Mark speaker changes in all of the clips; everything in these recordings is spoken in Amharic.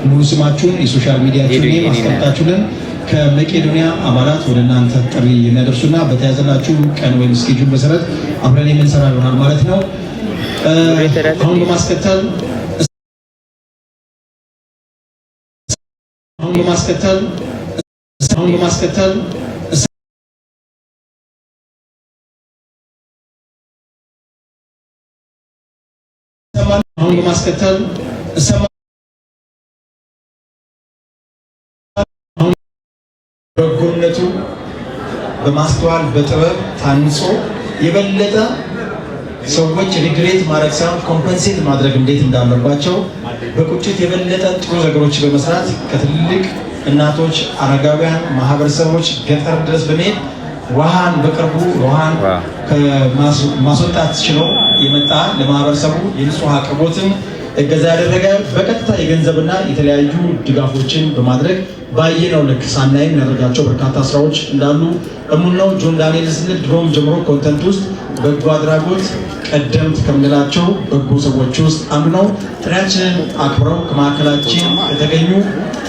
Speaker 1: ሙሉ ስማችሁን የሶሻል ሚዲያችሁን ማስቀምጣችሁልን ከመቄዶንያ አባላት ወደ እናንተ ጥሪ የሚያደርሱና በተያዘላችሁ ቀን ወይም ስኬጁል መሰረት አብረን የምንሰራ ይሆናል ማለት ነው። አሁን በማስከተል በጎነቱ በማስተዋል በጥበብ ታንጾ የበለጠ ሰዎች ሪግሬት ማድረግ ሳይሆን ኮምፐንሴት ማድረግ እንዴት እንዳለባቸው በቁጭት የበለጠ ጥሩ ነገሮች በመስራት ከትልልቅ እናቶች፣ አረጋውያን ማህበረሰቦች ገጠር ድረስ በመሄድ ውሃን በቅርቡ ውሃን ከማስወጣት ችለው የመጣ ለማህበረሰቡ የንጹህ አቅርቦትን እገዛ ያደረገ በቀጥታ የገንዘብና የተለያዩ ድጋፎችን በማድረግ ባየነው ልክ ሳናይ የሚያደርጋቸው በርካታ ስራዎች እንዳሉ እሙን ነው። ጆን ዳንኤል ስንል ድሮም ጀምሮ ኮንተንት ውስጥ በጎ አድራጎት ቀደምት ከምንላቸው በጎ ሰዎች ውስጥ አንዱ ነው። ጥሪያችንን አክብረው ከማዕከላችን ከተገኙ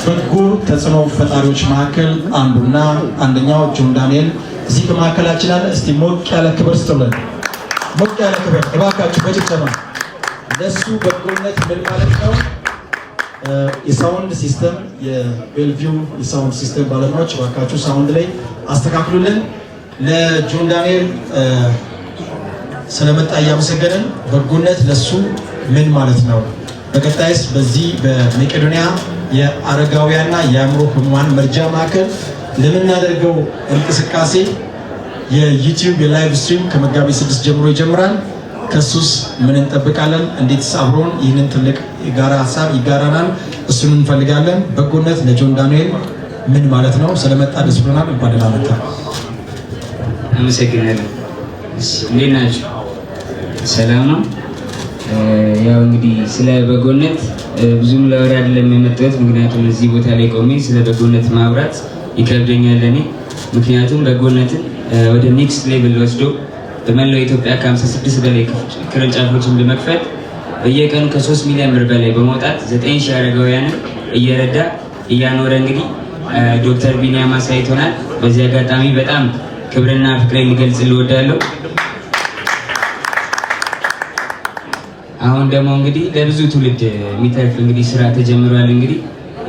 Speaker 1: በጎ ተጽዕኖ ፈጣሪዎች መካከል አንዱና አንደኛው ጆን ዳንኤል እዚህ ከማዕከላችን አለ። እስቲ ሞቅ ያለ ክብር ስጥልን። ሞቅ ያለ ክብር እባካችሁ በጭብጨባ ለሱ በጎነት ምን ማለት ነው? የሳውንድ ሲስተም የቤልቪው የሳውንድ ሲስተም ባለሙያዎች እባካችሁ ሳውንድ ላይ አስተካክሉልን። ለጆን ዳንኤል ስለመጣ እያመሰገንን በጎነት ለሱ ምን ማለት ነው? በቀጣይስ በዚህ በመቄዶንያ የአረጋውያንና የአእምሮ ህሙማን መርጃ ማዕከል ለምናደርገው እንቅስቃሴ የዩቲዩብ የላይቭ ስትሪም ከመጋቢት 6 ጀምሮ ይጀምራል። ከሱስ ምን እንጠብቃለን? እንዴትስ አብሮን ይህንን ትልቅ የጋራ ሀሳብ ይጋራናል? እሱን እንፈልጋለን። በጎነት ለጆን ዳንኤል ምን ማለት ነው? ስለመጣ ደስ ብሎናል። እንኳን ደህና መጣ።
Speaker 2: አመሰግናለሁ። እንዴት ናችሁ? ሰላም ነው? ያው እንግዲህ ስለ በጎነት ብዙም ለወሬ አይደለም የመጣሁት። ምክንያቱም እዚህ ቦታ ላይ ቆሜ ስለ በጎነት ማውራት ይከብደኛል እኔ። ምክንያቱም በጎነትን ወደ ኔክስት ሌቭል ወስዶ በመላው ኢትዮጵያ ከ56 በላይ ቅርንጫፎችን በመክፈት በየቀኑ ከ3 ሚሊዮን ብር በላይ በመውጣት 9000 አረጋውያንን እየረዳ እያኖረ እንግዲህ ዶክተር ቢኒያም አሳይቶናል። በዚህ አጋጣሚ በጣም ክብርና ፍቅሬን ልገልጽ እወዳለሁ። አሁን ደግሞ እንግዲህ ለብዙ ትውልድ የሚተርፍ እንግዲህ ስራ ተጀምሯል። እንግዲህ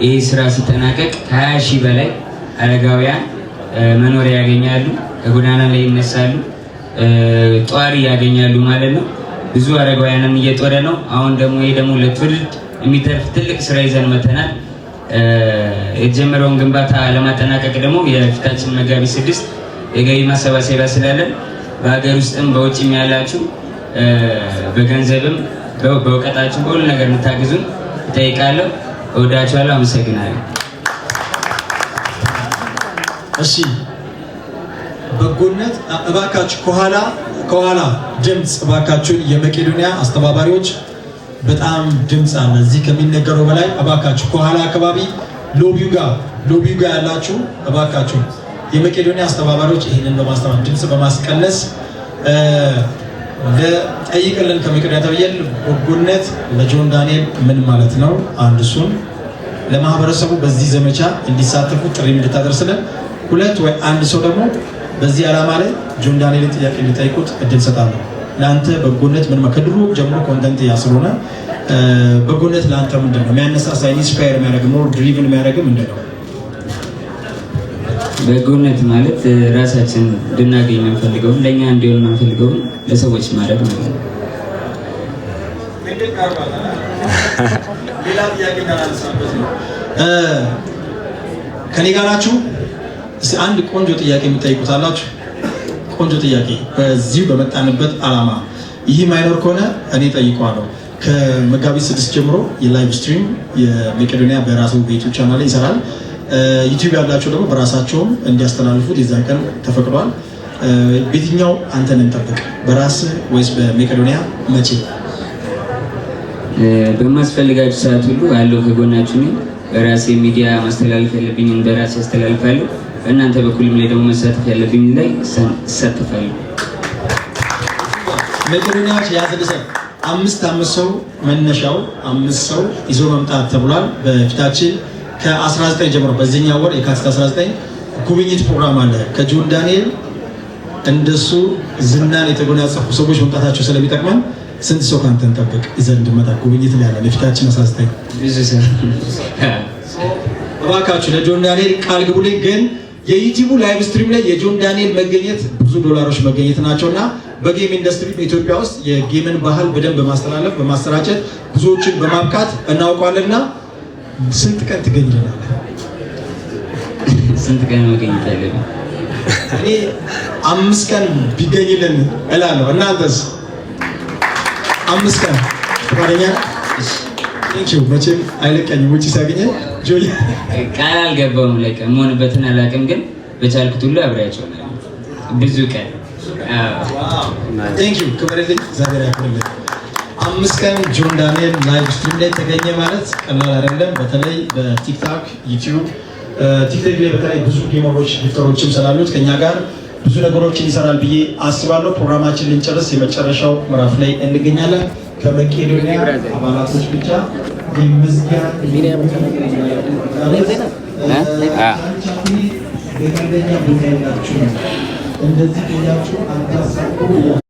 Speaker 2: ይህ ስራ ሲጠናቀቅ ከ20,000 በላይ አረጋውያን መኖሪያ ያገኛሉ፣ ከጎዳና ላይ ይነሳሉ፣ ጧሪ ያገኛሉ ማለት ነው። ብዙ አረጋውያንን እየጦረ ነው። አሁን ደግሞ ይሄ ደግሞ ለትውልድ የሚተርፍ ትልቅ ስራ ይዘን መተናል። የተጀመረውን ግንባታ ለማጠናቀቅ ደግሞ የፊታችን መጋቢት 6 የገቢ ማሰባሰቢያ ስላለን በሀገር ውስጥም በውጭም ያላችሁ በገንዘብም በእውቀታችሁ በሁሉ ነገር እንታግዙን እጠይቃለሁ። እወዳችኋለሁ። አመሰግናለሁ።
Speaker 1: እሺ በጎነት እባካችሁ ከኋላ ድምፅ እባካችሁ የመቄዶንያ አስተባባሪዎች በጣም ድምፅ አለ እዚህ ከሚነገረው በላይ እባካችሁ ከኋላ አካባቢ ሎቢው ጋር ያላችሁ እባካችሁ የመቄዶንያ አስተባባሪዎች ይህንን በማስተባበር ድምፅ በማስቀነስ ለጠይቅልን ከመቄዶንያ ተብየል በጎነት ለጆን ዳንኤል ምን ማለት ነው? አንድ እሱን ለማህበረሰቡ በዚህ ዘመቻ እንዲሳተፉ ጥሪ እንድታደርስልን፣ ሁለት ወይ አንድ ሰው ደግሞ በዚህ ዓላማ ላይ ጆን ዳንኤልን ጥያቄ እንዲጠይቁት እድል ሰጣለሁ። ለአንተ በጎነት ምን ከድሮ ጀምሮ ኮንተንት ያስሉና በጎነት ለአንተ ምንድን ነው የሚያነሳሳ ኢንስፓየር የሚያደርግ ሞር ድሪቭን የሚያደርግ ምንድን ነው?
Speaker 2: በጎነት ማለት ራሳችን እንድናገኝ የምንፈልገውን ለእኛ እንዲሆን የምንፈልገውን ለሰዎች ማድረግ ማለት ነው።
Speaker 1: ሌላ ጥያቄ እንዳላነሳበት ነው። ከኔ ጋር ናችሁ? አንድ ቆንጆ ጥያቄ የምጠይቁት አላችሁ? ቆንጆ ጥያቄ በዚሁ በመጣንበት ዓላማ ይህ ማይኖር ከሆነ እኔ ጠይቀዋለሁ። ከመጋቢት 6 ጀምሮ የላይቭ ስትሪም የመቄዶንያ በራሱ በዩቲዩብ ቻናል ላይ ይሰራል። ዩቲዩብ ያላቸው ደግሞ በራሳቸውም እንዲያስተላልፉት የዛን ቀን ተፈቅዷል። በየትኛው አንተን እንጠብቅ? በራስ ወይስ በመቄዶንያ? መቼ?
Speaker 2: በማስፈልጋችሁ ሰዓት ሁሉ አለው ከጎናችሁ ነኝ። በራሴ ሚዲያ ማስተላለፍ ያለብኝን በራሴ አስተላልፋለሁ። በእናንተ በኩልም ላይ ደግሞ መሳተፍ ያለብኝ ላይ እሳተፋለሁ።
Speaker 1: መቄዶንያዎች ያዝልሰን አምስት ሰው መነሻው 5 ሰው ይዞ መምጣት ተብሏል። በፊታችን ከ19 ጀምሮ በዚህኛው ወር የካቲት 19 ጉብኝት ፕሮግራም አለ። ከጆን ዳንኤል እንደሱ ዝናን የተጎናጸፉ ሰዎች መምጣታቸው ስለሚጠቅመን ስንት ሰው ካንተን ጠብቅ ይዘን እንድመጣ ጉብኝት ላይ ያለ ለፊታችን 19
Speaker 2: ብዙ ሰው
Speaker 1: እባካችሁ ለጆን ዳንኤል ቃል ግቡልኝ። ግን የዩቲዩብ ላይቭ ስትሪም ላይ የጆን ዳንኤል መገኘት ብዙ ዶላሮች መገኘት ናቸውና በጌም ኢንዱስትሪ በኢትዮጵያ ውስጥ የጌምን ባህል በደንብ በማስተላለፍ በማሰራጨት ብዙዎችን በማብቃት እናውቀዋለንና ስንት ቀን ትገኝልናለህ?
Speaker 2: ስንት ቀን መገኘት አለብኝ?
Speaker 1: እኔ 5 ቀን ቢገኝልን እላለሁ። እናንተስ? 5 ቀን ፈቃደኛ? ቴንኪው። መቼም አይለቀኝም ውጪ ሲያገኘ ጆይ
Speaker 2: ቃል አልገባውም። ለቀን መሆንበትን አላውቅም፣ ግን በቻልኩት ሁሉ አብሬያቸው ነው ብዙ ቀን።
Speaker 1: ቴንኪው። ክብርልኝ፣ እግዚአብሔር ያክብርልኝ። 5 ቀን ጆን ዳንኤል ላይቭ ስትሪም ላይ ተገኘ ማለት ቀላል አይደለም። በተለይ በቲክታክ ዩቲዩብ ቲክቶክ ላይ በተለይ ብዙ ጌመሮች ጊፍተሮችም ስላሉት ከኛ ጋር ብዙ ነገሮችን ይሰራል ብዬ አስባለሁ። ፕሮግራማችን ልንጨርስ የመጨረሻው ምዕራፍ ላይ እንገኛለን። ከመቄዶንያ አባላቶች ብቻ የመዝጊያ እንደዚህ ያችሁ